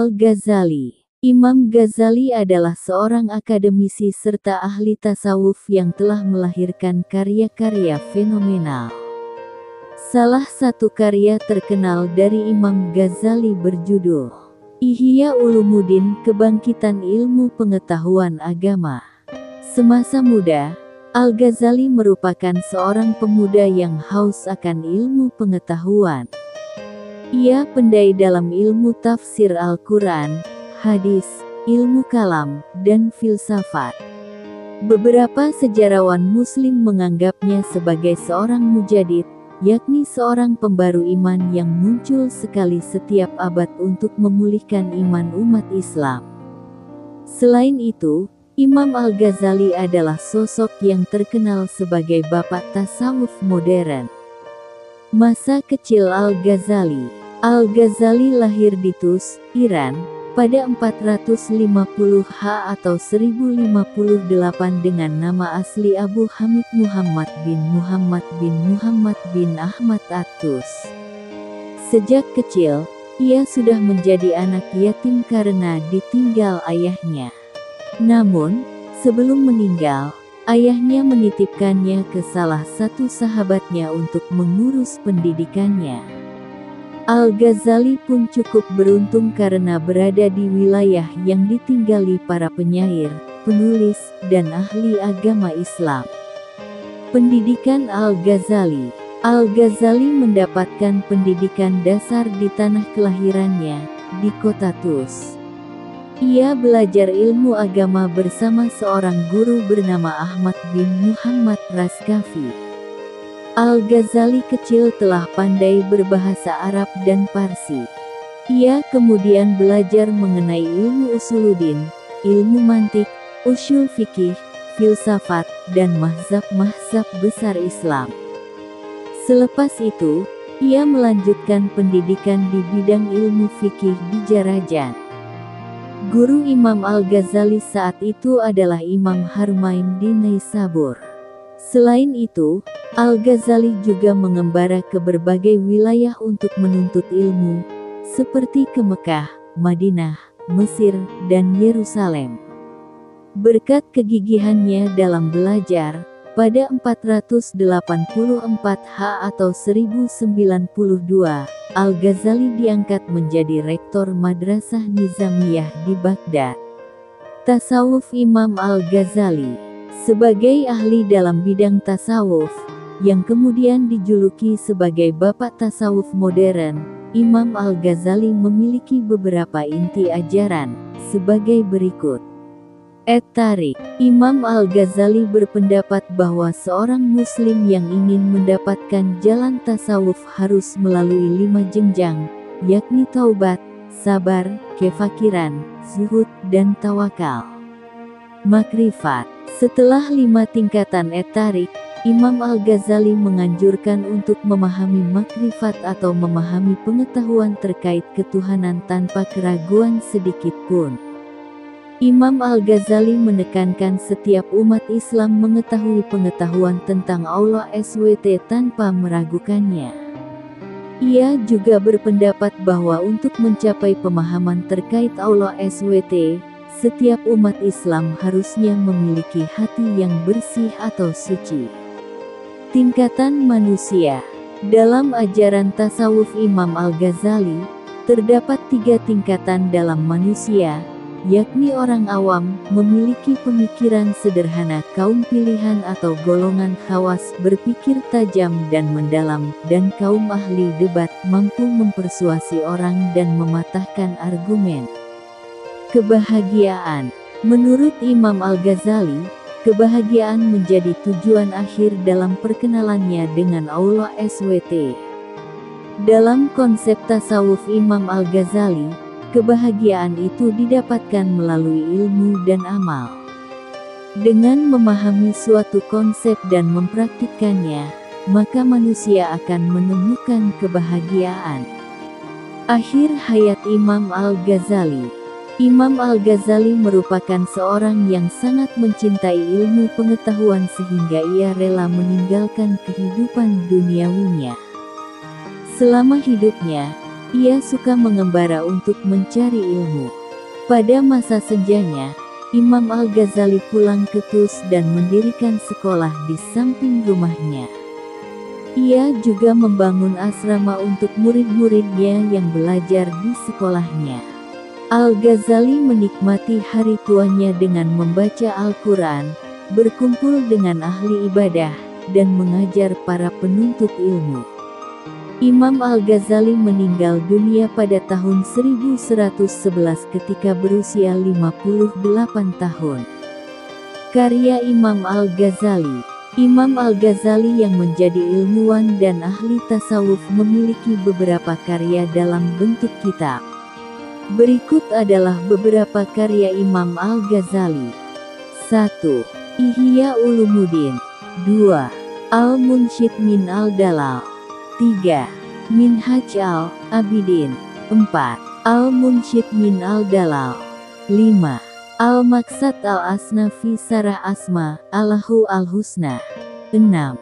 Al-Ghazali. Imam Ghazali adalah seorang akademisi serta ahli tasawuf yang telah melahirkan karya-karya fenomenal. Salah satu karya terkenal dari Imam Ghazali berjudul Ihya Ulumuddin, Kebangkitan Ilmu Pengetahuan Agama. Semasa muda, Al-Ghazali merupakan seorang pemuda yang haus akan ilmu pengetahuan. Ia pandai dalam ilmu tafsir Al-Quran, hadis, ilmu kalam, dan filsafat. Beberapa sejarawan Muslim menganggapnya sebagai seorang mujadid, yakni seorang pembaru iman yang muncul sekali setiap abad untuk memulihkan iman umat Islam. Selain itu, Imam Al-Ghazali adalah sosok yang terkenal sebagai bapak tasawuf modern. Masa kecil Al-Ghazali. Al-Ghazali lahir di Tus, Iran, pada 450 atau 1058 dengan nama asli Abu Hamid Muhammad bin Ahmad at-Tus. Sejak kecil, ia sudah menjadi anak yatim karena ditinggal ayahnya. Namun, sebelum meninggal, ayahnya menitipkannya ke salah satu sahabatnya untuk mengurus pendidikannya. Al-Ghazali pun cukup beruntung karena berada di wilayah yang ditinggali para penyair, penulis, dan ahli agama Islam. Pendidikan Al-Ghazali. Al-Ghazali mendapatkan pendidikan dasar di tanah kelahirannya, di kota Tus. Ia belajar ilmu agama bersama seorang guru bernama Ahmad bin Muhammad Raskafi. Al-Ghazali kecil telah pandai berbahasa Arab dan Parsi. Ia kemudian belajar mengenai ilmu usuluddin, ilmu mantik, usyul fikih, filsafat, dan mazhab-mazhab besar Islam. Selepas itu, ia melanjutkan pendidikan di bidang ilmu fikih di Jarajan. Guru Imam Al-Ghazali saat itu adalah Imam Harmain di Naisabur. Selain itu, Al-Ghazali juga mengembara ke berbagai wilayah untuk menuntut ilmu, seperti ke Mekah, Madinah, Mesir, dan Yerusalem. Berkat kegigihannya dalam belajar, pada 484 atau 1092, Al-Ghazali diangkat menjadi rektor Madrasah Nizamiyah di Baghdad. Tasawuf Imam Al-Ghazali. Sebagai ahli dalam bidang tasawuf, yang kemudian dijuluki sebagai bapak tasawuf modern, Imam Al-Ghazali memiliki beberapa inti ajaran, sebagai berikut. At-Tariq. Imam Al-Ghazali berpendapat bahwa seorang muslim yang ingin mendapatkan jalan tasawuf harus melalui 5 jenjang, yakni taubat, sabar, kefakiran, zuhud, dan tawakal. Makrifat. Setelah 5 tingkatan At-Tariq, Imam Al-Ghazali menganjurkan untuk memahami makrifat atau memahami pengetahuan terkait ketuhanan tanpa keraguan sedikit pun. Imam Al-Ghazali menekankan setiap umat Islam mengetahui pengetahuan tentang Allah SWT tanpa meragukannya. Ia juga berpendapat bahwa untuk mencapai pemahaman terkait Allah SWT, setiap umat Islam harusnya memiliki hati yang bersih atau suci. Tingkatan manusia. Dalam ajaran tasawuf Imam Al-Ghazali, terdapat 3 tingkatan dalam manusia, yakni orang awam, memiliki pemikiran sederhana, kaum pilihan atau golongan khawas, berpikir tajam dan mendalam, dan kaum ahli debat, mampu mempersuasi orang dan mematahkan argumen. Kebahagiaan. Menurut Imam Al-Ghazali, kebahagiaan menjadi tujuan akhir dalam perkenalannya dengan Allah SWT. Dalam konsep tasawuf Imam Al-Ghazali, kebahagiaan itu didapatkan melalui ilmu dan amal. Dengan memahami suatu konsep dan mempraktikkannya, maka manusia akan menemukan kebahagiaan. Akhir hayat Imam Al-Ghazali. Imam Al-Ghazali merupakan seorang yang sangat mencintai ilmu pengetahuan sehingga ia rela meninggalkan kehidupan duniawinya. Selama hidupnya, Ia suka mengembara untuk mencari ilmu. Pada masa senjanya, Imam Al-Ghazali pulang ke Tus dan mendirikan sekolah di samping rumahnya. Ia juga membangun asrama untuk murid-muridnya yang belajar di sekolahnya. Al-Ghazali menikmati hari tuanya dengan membaca Al-Quran, berkumpul dengan ahli ibadah, dan mengajar para penuntut ilmu. Imam Al-Ghazali meninggal dunia pada tahun 1111 ketika berusia 58 tahun. Karya Imam Al-Ghazali. Imam Al-Ghazali yang menjadi ilmuwan dan ahli tasawuf memiliki beberapa karya dalam bentuk kitab. Berikut adalah beberapa karya Imam Al-Ghazali. 1. Ihya Ulumuddin. 2. Al-Munshid min Al-Dalal. 3. Minhaj Al-Abidin. 4. Al-Munshid min Al-Dalal. 5. Al-Maqsad Al-Asna fi Sarah Asma Allahu Al-Husna. 6.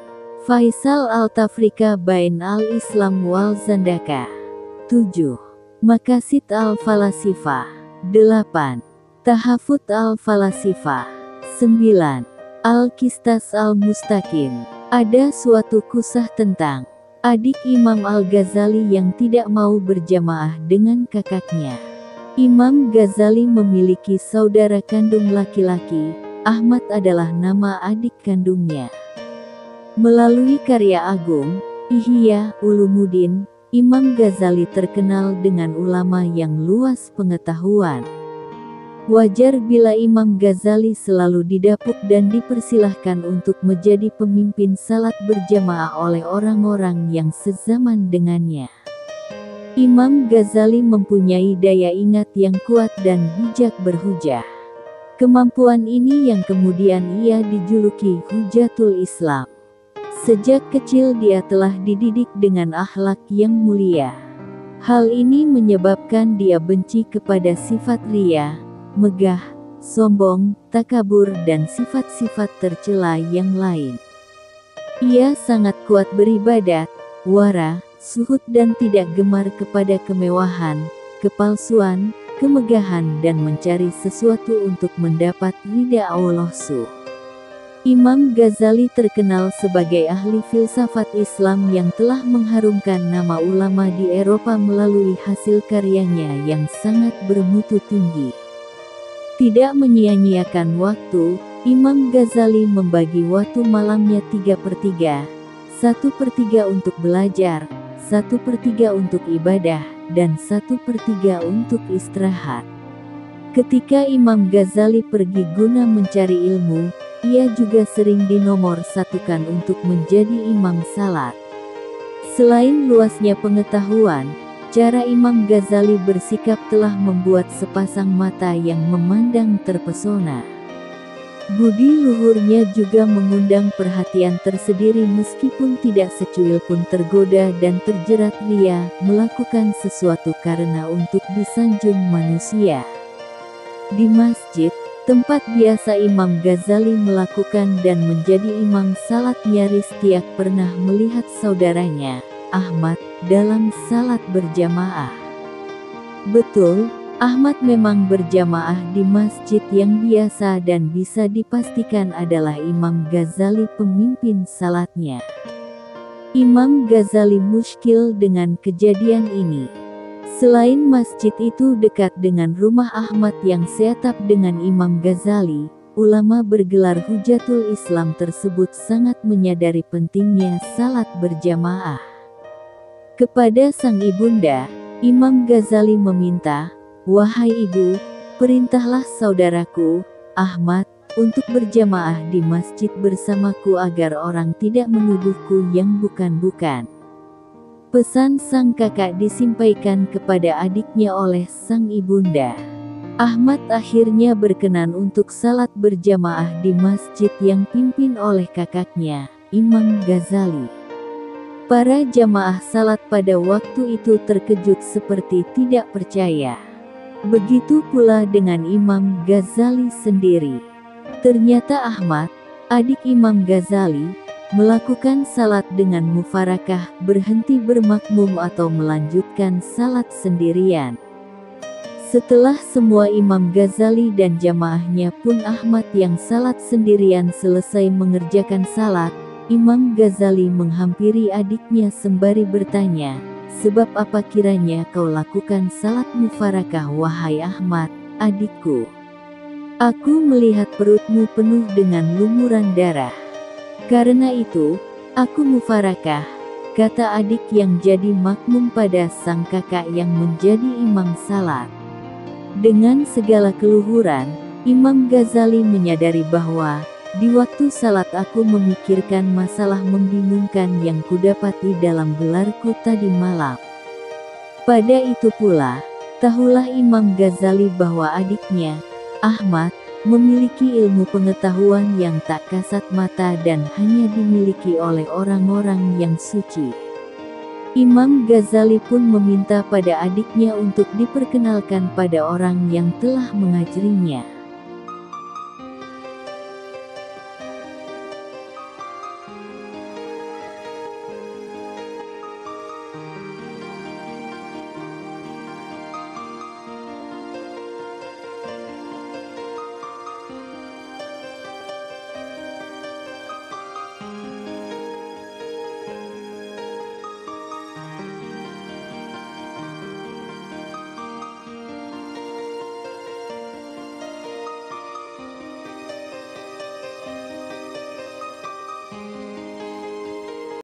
Faisal Al-Tafrika Bain Al-Islam wal Zandaka. 7. Maqasid Al-Falasifa. 8. Tahafut Al-Falasifa. 9. Al-Qistas Al-Mustaqim. Ada suatu kisah tentang adik Imam Al-Ghazali yang tidak mau berjamaah dengan kakaknya. Imam Ghazali memiliki saudara kandung laki-laki, Ahmad adalah nama adik kandungnya. Melalui karya agung, Ihya Ulumuddin, Imam Ghazali terkenal dengan ulama yang luas pengetahuan. Wajar bila Imam Ghazali selalu didapuk dan dipersilahkan untuk menjadi pemimpin salat berjamaah oleh orang-orang yang sezaman dengannya. Imam Ghazali mempunyai daya ingat yang kuat dan bijak berhujah. Kemampuan ini yang kemudian ia dijuluki Hujatul Islam. Sejak kecil dia telah dididik dengan akhlak yang mulia. Hal ini menyebabkan dia benci kepada sifat riya, megah, sombong, takabur dan sifat-sifat tercela yang lain. Ia sangat kuat beribadat, wara, zuhud dan tidak gemar kepada kemewahan, kepalsuan, kemegahan dan mencari sesuatu untuk mendapat ridha Allah Subhanahu. Imam Ghazali terkenal sebagai ahli filsafat Islam yang telah mengharumkan nama ulama di Eropa melalui hasil karyanya yang sangat bermutu tinggi. Tidak menyia-nyiakan waktu, Imam Ghazali membagi waktu malamnya 3/3, 1/3 untuk belajar, 1/3 untuk ibadah, dan 1/3 untuk istirahat. Ketika Imam Ghazali pergi guna mencari ilmu, ia juga sering dinomorsatukan untuk menjadi imam salat. Selain luasnya pengetahuan, cara Imam Ghazali bersikap telah membuat sepasang mata yang memandang terpesona. Budi luhurnya juga mengundang perhatian tersendiri meskipun tidak secuil pun tergoda dan terjerat ria melakukan sesuatu karena untuk disanjung manusia. Di masjid, tempat biasa Imam Ghazali melakukan dan menjadi imam salat nyaris tiap pernah melihat saudaranya, Ahmad, dalam salat berjamaah. Betul, Ahmad memang berjamaah di masjid yang biasa dan bisa dipastikan adalah Imam Ghazali pemimpin salatnya. Imam Ghazali muskil dengan kejadian ini. Selain masjid itu dekat dengan rumah Ahmad yang seatap dengan Imam Ghazali, ulama bergelar Hujatul Islam tersebut sangat menyadari pentingnya salat berjamaah. Kepada sang ibunda, Imam Ghazali meminta, "Wahai ibu, perintahlah saudaraku, Ahmad, untuk berjamaah di masjid bersamaku agar orang tidak menuduhku yang bukan-bukan." Pesan sang kakak disampaikan kepada adiknya oleh sang ibunda. Ahmad akhirnya berkenan untuk salat berjamaah di masjid yang pimpin oleh kakaknya, Imam Ghazali. Para jamaah salat pada waktu itu terkejut seperti tidak percaya. Begitu pula dengan Imam Ghazali sendiri. Ternyata Ahmad, adik Imam Ghazali, melakukan salat dengan mufarakah, berhenti bermakmum atau melanjutkan salat sendirian. Setelah semua Imam Ghazali dan jamaahnya pun Ahmad yang salat sendirian selesai mengerjakan salat, Imam Ghazali menghampiri adiknya sembari bertanya, "Sebab apa kiranya kau lakukan salat mufarakah wahai Ahmad, adikku? Aku melihat perutmu penuh dengan lumuran darah. Karena itu, aku mufarakah," kata adik yang jadi makmum pada sang kakak yang menjadi imam salat. Dengan segala keluhuran, Imam Ghazali menyadari bahwa, di waktu salat aku memikirkan masalah membingungkan yang kudapati dalam gelarku tadi malam. Pada itu pula, tahulah Imam Ghazali bahwa adiknya, Ahmad, memiliki ilmu pengetahuan yang tak kasat mata dan hanya dimiliki oleh orang-orang yang suci. Imam Ghazali pun meminta pada adiknya untuk diperkenalkan pada orang yang telah mengajarinya.